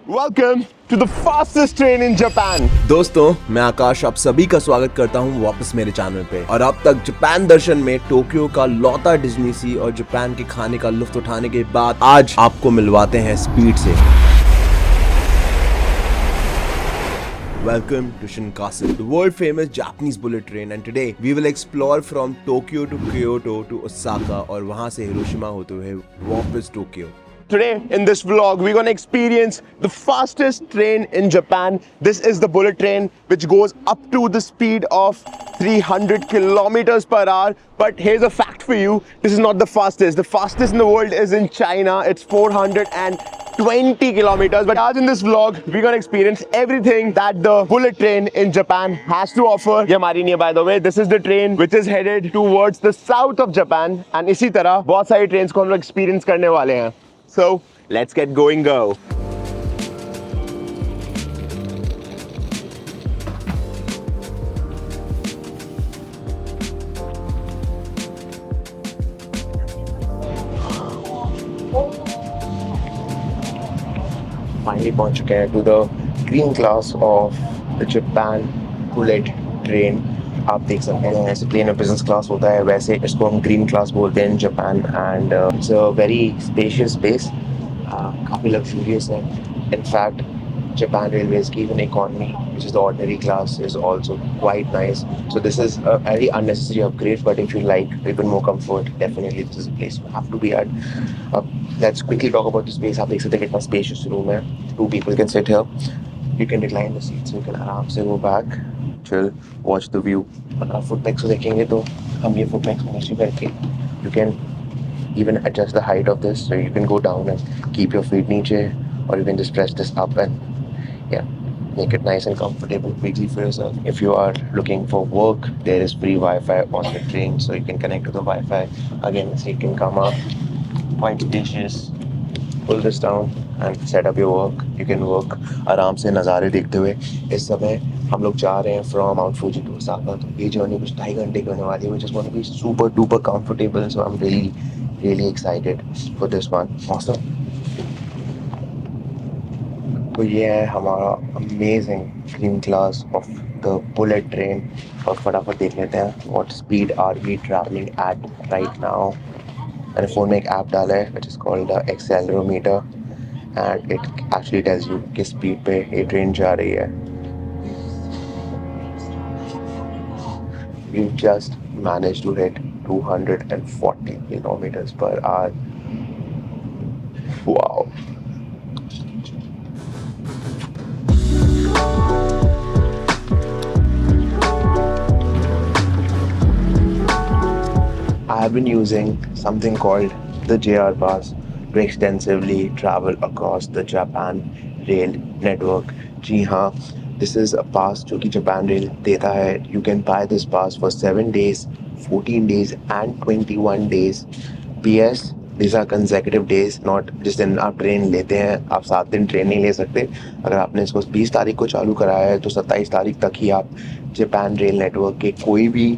Welcome to the fastest train in Japan. दोस्तों मैं आकाश आप सभी का स्वागत करता हूं वापस मेरे चैनल पे। और अब तक जापान दर्शन में टोक्यो का लौता डिज्नी सी और जापान के खाने का लुत्फ उठाने के बाद आज आपको मिलवाते हैं स्पीड से। Welcome to Shinkansen, the world famous Japanese bullet train, and today we will explore from Tokyo to Kyoto to Osaka और वहां से हिरोशिमा होते हुए वापस Tokyo. Today in this vlog we're going to experience the fastest train in Japan. This is the bullet train which goes up to the speed of 300 kilometers per hour. But here's a fact for you, this is not the fastest. The fastest in the world is in China. It's 420 kilometers. But as in this vlog we're going to experience everything that the bullet train in Japan has to offer. ये हमारी नहीं है by the way. This is the train which is headed towards the south of Japan. And इसी तरह बहुत सारी trains को हम लोग experience करने वाले हैं. So let's get going, go. Finally पहुंच चुके हैं to the green class of the Japan bullet train. आप देख सकते हैं ऐसे प्लेन में बिजनेस क्लास होता है, वैसे इसको हम ग्रीन क्लास बोलते हैं in Japan. And it's a very spacious space, काफ़ी लग्जूरियस है. इनफैक्ट जापान रेलवेज की even economy which is the ordinary class is also quite nice. So this is a very unnecessary upgrade, but if you like even more comfort definitely this is a place you have to be at. Let's quickly talk about the space. आप देख सकते हैं कितना spacious room है. 2 people can sit here. You can recline the seats, you can आराम से go back, chill, watch the view. अगर आप फुटपैक्स को देखेंगे तो हम ये फुटपैक्स को नीचे करके you can even adjust the height of this, so you can go down and keep your feet नीचे, or you can just press this up and yeah, make it nice and comfortable quickly for yourself. If you are looking for work, there is free Wi-Fi on the train, so you can connect to the Wi-Fi. Again, so you can come up, point the dishes, pull this down and set up your work. You can work आराम से नज़ारे देखते हुए. इस समय हम लोग जा रहे हैं from Mount Fuji to Osaka, तो ये जर्नी कुछ 2.5 घंटे की होने वाली है. We just want to be super duper comfortable, so I am really excited for this one. Awesome. तो ये है हमारा amazing green class of the bullet train. और फटाफट देख लेते हैं what speed are we travelling at right now. मैंने फ़ोन में एक ऐप डाला है which is called the accelerometer, and it actually tells you किस स्पीड पे ये ट्रेन जा रही है. We just managed to hit 240 kilometers per hour. Wow. I have been using something called the JR Pass to extensively travel across the Japan Rail network. जी हाँ, this is a pass जो कि Japan rail देता है. You can buy this pass for 7 days, 14 days and 21 days. PS, these are consecutive days, not जिस दिन आप train लेते हैं आप 7 दिन ट्रेन नहीं ले सकते. अगर आपने इसको 20 तारीख को चालू कराया है तो 27 तारीख तक ही आप जापान रेल नेटवर्क के कोई भी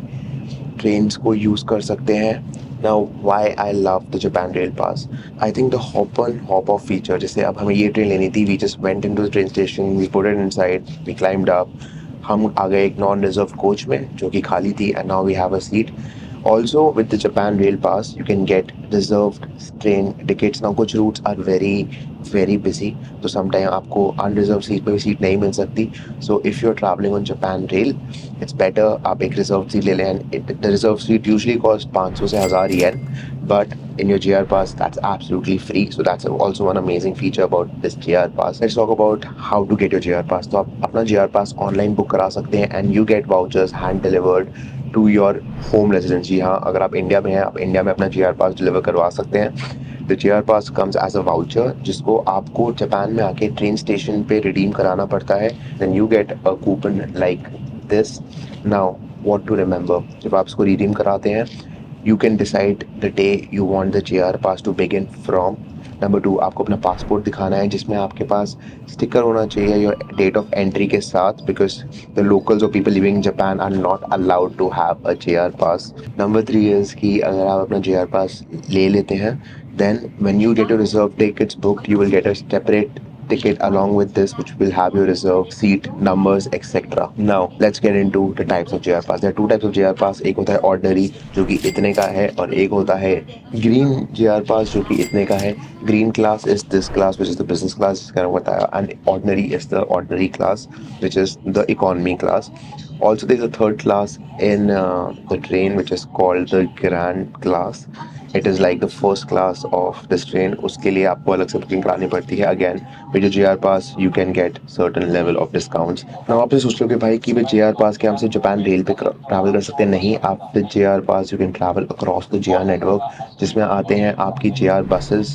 ट्रेन्स को यूज़ कर सकते हैं. Now, why I love the Japan Rail Pass? I think the hop on hop off feature, जैसे अब हमें ये ट्रेन लेनी थी, we just went into the train station, we put it inside, we climbed up, हम आ गए एक non reserve coach में जो कि खाली थी, and now we have a seat. Also with the Japan Rail Pass you can get reserved train tickets. Now कुछ routes are very busy, तो sometime आपको unreserved seat पे भी seat नहीं मिल सकती. So if you're traveling on Japan Rail, it's better आप एक reserved seat ले लें. And the reserved seat usually costs 500 से 1000 yen, but in your JR Pass that's absolutely free. So that's also one amazing feature about this JR Pass. Let's talk about how to get your JR Pass. तो आप अपना JR Pass online book करा सकते हैं and you get vouchers hand delivered to your home residence. जी हाँ, अगर आप इंडिया में हैं आप इंडिया में अपना JR पास डिलीवर करवा सकते हैं. The JR pass comes as a voucher जिसको आपको जापान में आके ट्रेन स्टेशन पे रिडीम कराना पड़ता है. Then you get a coupon like this. Now what to remember, जब आप इसको रिडीम कराते हैं you can decide the day you want the JR pass to begin from. Number 2, आपको अपना पासपोर्ट दिखाना है जिसमें आपके पास स्टिकर होना चाहिए योर डेट ऑफ एंट्री के साथ, बिकॉज द लोकल्स और people living in Japan are not allowed to have a JR pass. Number 3 इज़ कि अगर आप अपना JR पास ले लेते हैं then when you get your reserve tickets booked you will get a separate ticket along with this, which will have your reserved seat numbers, etc. Now let's get into the types of JR pass. There are two types of JR pass. एक होता है ordinary जो कि इतने का है, और एक होता है green JR pass जो कि इतने का है. Green class is this class, which is the business class जिसका मैंने बताया, and ordinary is the ordinary class, which is the economy class. Also, there is a third class in the train, which is called the grand class. It is like the first class of this train. उसके लिए आपको अलग से booking करानी पड़ती है. Again, with your JR pass, you can get certain level of discounts. Now आप सोच रहे हो कि भाई कि with JR pass के हम सिर्फ जापान रेल पे ट्रैवल कर सकते हैं. नहीं, आप with JR pass you can travel across the JR network, जिसमें आते हैं आपकी JR buses,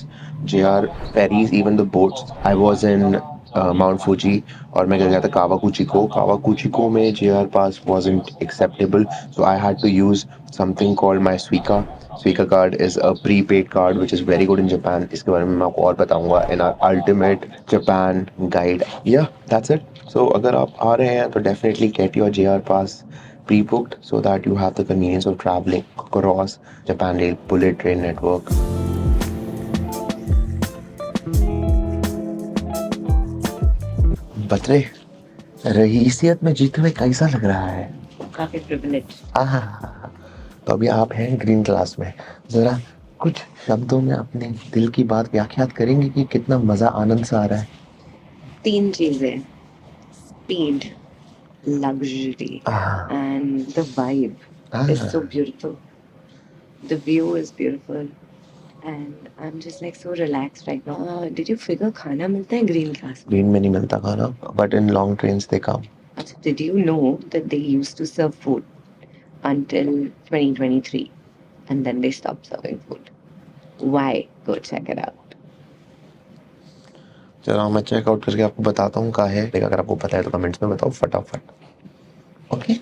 JR ferries, even the boats. I was in mount Fuji और मैं गया था कावाकुची को में JR pass wasn't acceptable, so I had to use something called my Suica card. Is a prepaid card which is very good in Japan. इसके बारे में मैं आपको और बताऊंगा in our ultimate Japan guide. Yeah, that's it. So अगर आप आ रहे हैं तो definitely get your JR pass pre-booked so that you have the convenience of traveling across Japan Rail bullet train network. बतरे, रईसियत में जीते हुए कैसा लग रहा है? काफी प्रिविलेज। तो अभी आप हैं ग्रीन क्लास में. जरा कुछ शब्दों में अपने दिल की बात व्याख्यात करेंगे कि कितना मजा आनंद सा आ रहा है? 3 चीजें, speed, luxury and the vibe is so beautiful. The view is beautiful and I'm just like so relaxed right now. Did you figure खाना मिलता है ग्रीन क्लास में? ग्रीन में नहीं मिलता खाना, but in long trains they come. अच्छा, did you know that they used to serve food until 2023 and then they stopped serving food? Why? Go check it out. चलो मैं चेक आउट करके आपको बताता हूँ कहाँ है. अगर आपको पता है तो कमेंट्स में बताओ फटाफट. ओके,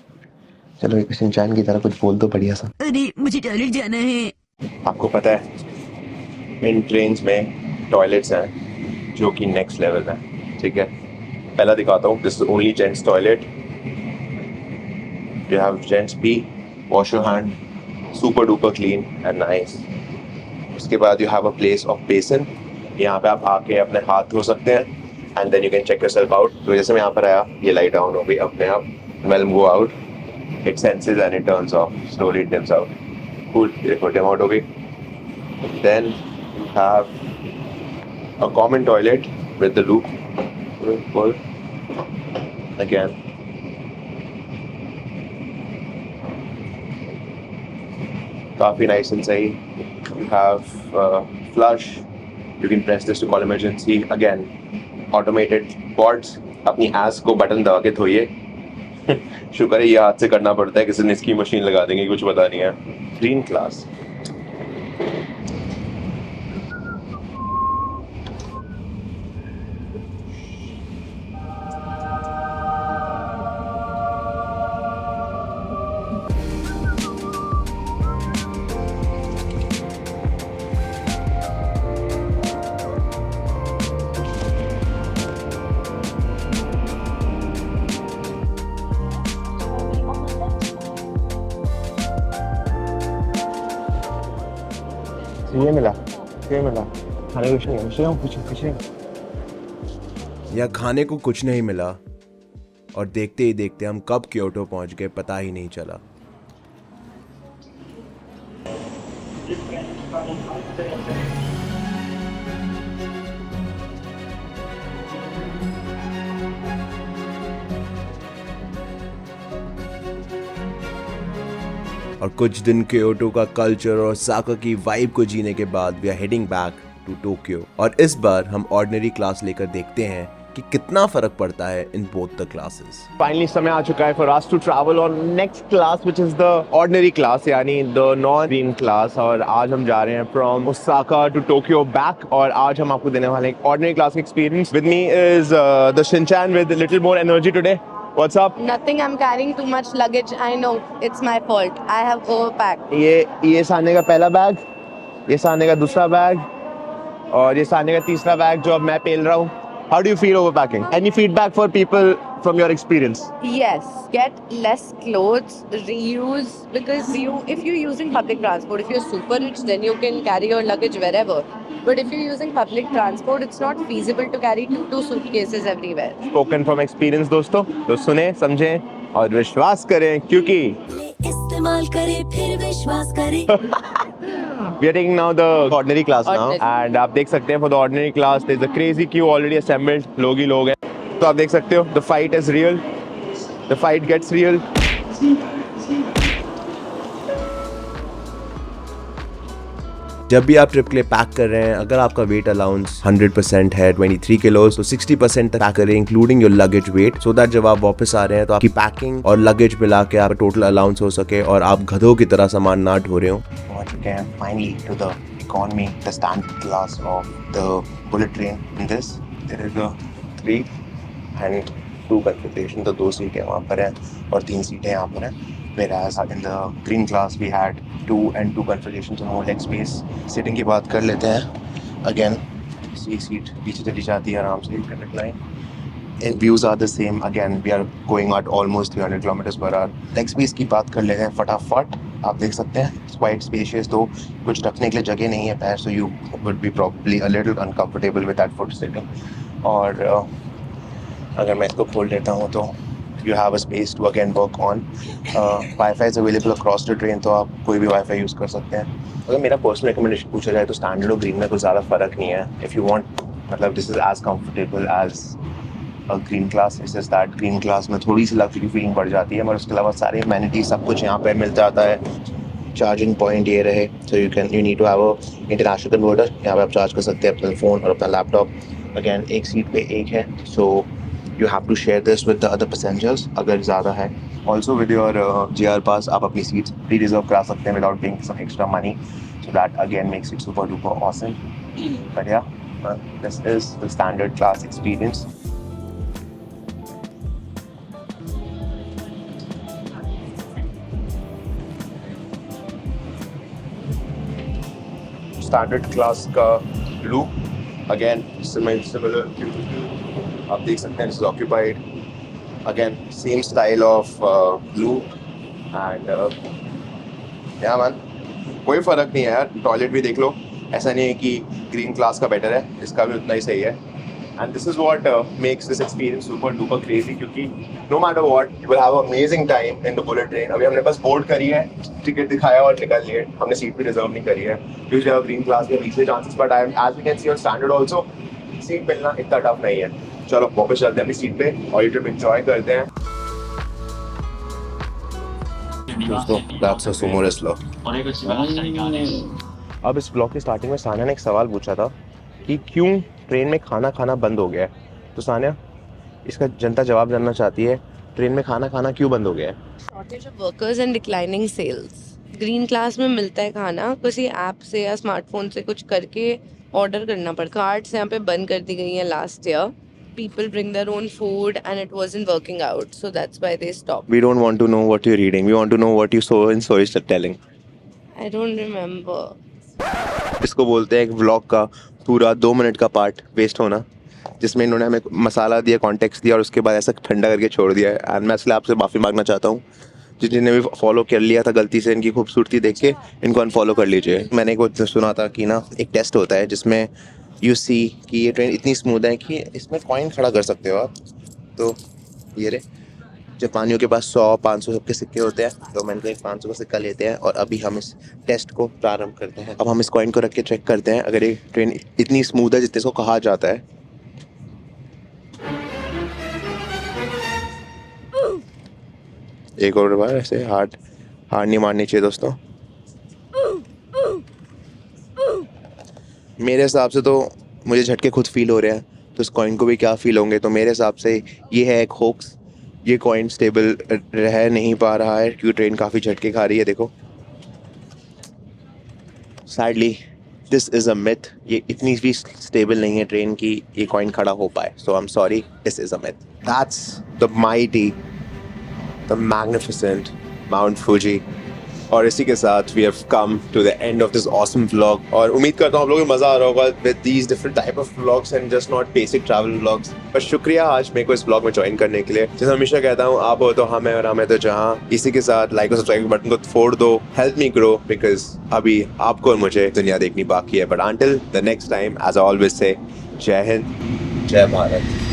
चलो एक शिनचैन की तरह कुछ बोल दो बढ़िया सा. अरे मुझे टॉयलेट जाना है. आपको पता है इन ट्रेन्स में टॉयलेट्स हैं जो कि नेक्स्ट लेवल है. ठीक है, पहला दिखाता हूँ. This is only gents toilet. You have gents pee, wash your hand, super duper clean and nice. उसके बाद you have a place of basin. यहाँ पे आप आके अपने हाथ धो सकते हैं and then you can check yourself out. तो जैसे मैं यहाँ पर आया, ये लाइट डाउन हो गई अपने आप. Well go out, it senses and it turns off. Slowly it dims out. Cool, देखो डिम आउट हो गई. Then have a common toilet with the loop. Pull again. काफी nice and सही. You have flush. You can press this to call emergency. Again, automated pods. अपनी ass को button दबा के धोइए. शुक्र है ये हाथ से करना पड़ता है, किसी ने इसकी मशीन लगा देंगे, कुछ पता नहीं है. Green class. ये मिला खाने को कुछ नहीं. या खाने को कुछ नहीं मिला और देखते ही देखते हम कब क्योटो पहुंच गए पता ही नहीं चला. और कुछ दिन क्योटो का कल्चर और साका की वाइब को जीने के बाद we are heading back to Tokyo. और इस बार हम ऑर्डिनरी क्लास लेकर देखते हैं कि कितना फर्क पड़ता है in both the classes. Finally समय आ चुका है for us to travel on next class which is the ordinary class, यानी द नॉन ग्रीन क्लास. और आज हम जा रहे हैं from Osaka to Tokyo back. और आज हम आपको देने वाले हैं ऑर्डिनरी क्लास का experience. With me is the Shinchan with little more energy today. What's up? Nothing. I'm carrying too much luggage. I know. It's my fault. I have overpacked. ये साने का पहला बैग, ये साने का दूसरा बैग और ये साने का तीसरा बैग जो अब मैं पेल रहा हूँ. How do you feel overpacking? Any feedback for people from your experience? Yes, get less clothes, reuse, because if you're using public transport, if you're super rich, then you can carry your luggage wherever. But if you're using public transport, it's not feasible to carry two suitcases everywhere. Spoken from experience दोस्तों, तो सुने, समझें और विश्वास करें क्योंकि इस्तेमाल करे फिर विश्वास करे we are taking now the ordinary class Ordinary. now and आप देख सकते हैं for the ordinary class there's a crazy queue already assembled, लोग ही लोग हैं, तो आप देख सकते हो the fight is real, the fight gets real. जब भी आप ट्रिप के लिए पैक कर रहे हैं, अगर आपका वेट अलाउंस 100% है 23 किलोस, तो 60% तक पैक करें including your luggage weight, so that जब आप वापस आ रहे हैं तो आपकी पैकिंग और लगेज मिला के आप टोटल अलाउंस हो सके और आप गधों की तरह सामान ना ढो रहे हो. पहुंच चुके हैं finally to the economy, the standard class of the bullet train. In this there is a 3 and 2 configuration, तो 2 सीटें वहाँ पर हैं और 3 सीटें यहाँ पर हैं. Whereas in the green class we had 2 and 2 configurations, so more leg space. Sitting की बात कर लेते हैं. Again, सीट पीछे चली जाती है आराम से, connect line. And views are the same. Again, we are going at almost 300 kilometers per hour. Leg space की बात कर लेते हैं फटाफट. आप देख सकते हैं it's quite spacious, तो कुछ रखने के लिए जगह नहीं है पैर, so you would be probably a little uncomfortable with that foot sitting. और अगर मैं इसको खोल लेता हूँ तो you have a space to again work on. Wi-Fi is available across the train, तो आप कोई भी Wi-Fi यूज़ कर सकते हैं. अगर मेरा पर्सनल रिकमेंडेशन पूछा जाए तो स्टैंडर्ड और ग्रीन में कुछ ज़्यादा फ़र्क नहीं है. If you want, मतलब this is as comfortable as a green class. It's just that green class में थोड़ी सी लग्जरी फीलिंग बढ़ जाती है, मगर उसके अलावा सारे amenities सब कुछ यहाँ पे मिल जाता है. चार्जिंग पॉइंट ये रहे, so you need to have a international converter. यहाँ पे आप चार्ज कर सकते हैं अपना फ़ोन और अपना लैपटॉप. Again, एक सीट पे एक है, so you have to share this with the other passengers अगर ज़्यादा है. Also with your JR pass आप अपनी seats pre-reserve करा सकते हैं without paying some extra money, so that again makes it super duper awesome. But yeah, this is the standard class experience. Standard class का loop again similar. आप देख सकते हैं this is occupied. Again, same style of loop and yeah man, कोई फ़र्क नहीं है यार. टॉयलेट भी देख लो, ऐसा नहीं है कि ग्रीन क्लास का बेटर है, इसका भी उतना ही सही है. And this is what makes this experience super duper crazy, क्योंकि no matter what you will have an amazing time in the bullet train. अभी हमने बस बोर्ड करी है, टिकट दिखाया और निकल लिए, हमने सीट भी रिजर्व नहीं करी है. Usually ग्रीन क्लास में reach chances, but as we can see on standard also seat मिलना इतना टफ नहीं है. चलो वापस चलते हैं अपनी सीट पे और ये ट्रिप एंजॉय करते हैं. दोस्तों, that's a sumo wrestler. अब इस ब्लॉग की स्टार्टिंग में सानिया ने एक सवाल पूछा था कि क्यों ट्रेन में खाना खाना बंद हो गया है. तो सानिया, इसका जनता जवाब जानना चाहती है, ट्रेन में खाना खाना क्यों बंद हो गया है. Shortage of workers and declining sales. Green class में मिलता है खाना, किसी ऐप से या स्मार्टफोन से कुछ करके ऑर्डर करना पड़ता. कार्ड्स यहाँ पे बंद कर दी गई हैं last year. People bring their own food and it wasn't working out, so that's why they stopped. We don't want to know what you're reading. We want to know what you saw in storytelling. I don't remember. इसको बोलते हैं एक vlog का पूरा 2 minute का part waste होना, जिसमें इन्होंने हमें मसाला दिया, कॉन्टेक्स्ट दिया और उसके बाद ऐसा ठंडा करके छोड़ दिया है. एंड मैं इसलिए आपसे माफ़ी मांगना चाहता हूँ. जिन्होंने भी फॉलो कर लिया था गलती से इनकी खूबसूरती देख के, इनको अनफॉलो कर लीजिए. मैंने एक सुना था कि ना एक टेस्ट होता है जिसमें यू सी कि ये ट्रेन इतनी स्मूथ है कि इसमें कॉइन खड़ा कर सकते हो आप. तो ये रे, जापानियों के पास 100-500 सबके सिक्के होते हैं, तो मैंने कहा 500 का सिक्का लेते हैं और अभी हम इस टेस्ट को प्रारंभ करते हैं. अब हम इस कॉइन को रख के चेक करते हैं अगर ये ट्रेन इतनी स्मूथ है जितने इसको कहा जाता है. एक और बार ऐसे हार्ड नहीं मारनी चाहिए दोस्तों. मेरे हिसाब से तो मुझे झटके खुद फील हो रहे हैं, तो इस कॉइन को भी क्या फील होंगे. तो मेरे हिसाब से ये है एक होक्स. ये कॉइन स्टेबल रह नहीं पा रहा है क्योंकि ट्रेन काफ़ी झटके खा रही है. देखो, sadly this is a myth. ये इतनी भी स्टेबल नहीं है ट्रेन की ये कॉइन खड़ा हो पाए. So I am sorry, this is a myth. That's the mighty, the magnificent mount Fuji. और इसी के साथ we have come to the end of this awesome vlog और उम्मीद करता हूँ आप लोगों को मजा आ रहा होगा with these different type of vlogs and just not basic travel vlogs. पर शुक्रिया आज मेरे को इस व्लॉग में ज्वाइन करने के लिए। जैसे हमेशा कहता हूँ, आप हो तो हम है और हम है तो जहाँ। इसी के साथ लाइक और सब्सक्राइब बटन को फोड़ दो, हेल्प मी ग्रो, बिकॉज अभी आपको और मुझे दुनिया देखनी बाकी है। But until the next time, as I always say, जय हिंद, जय भारत।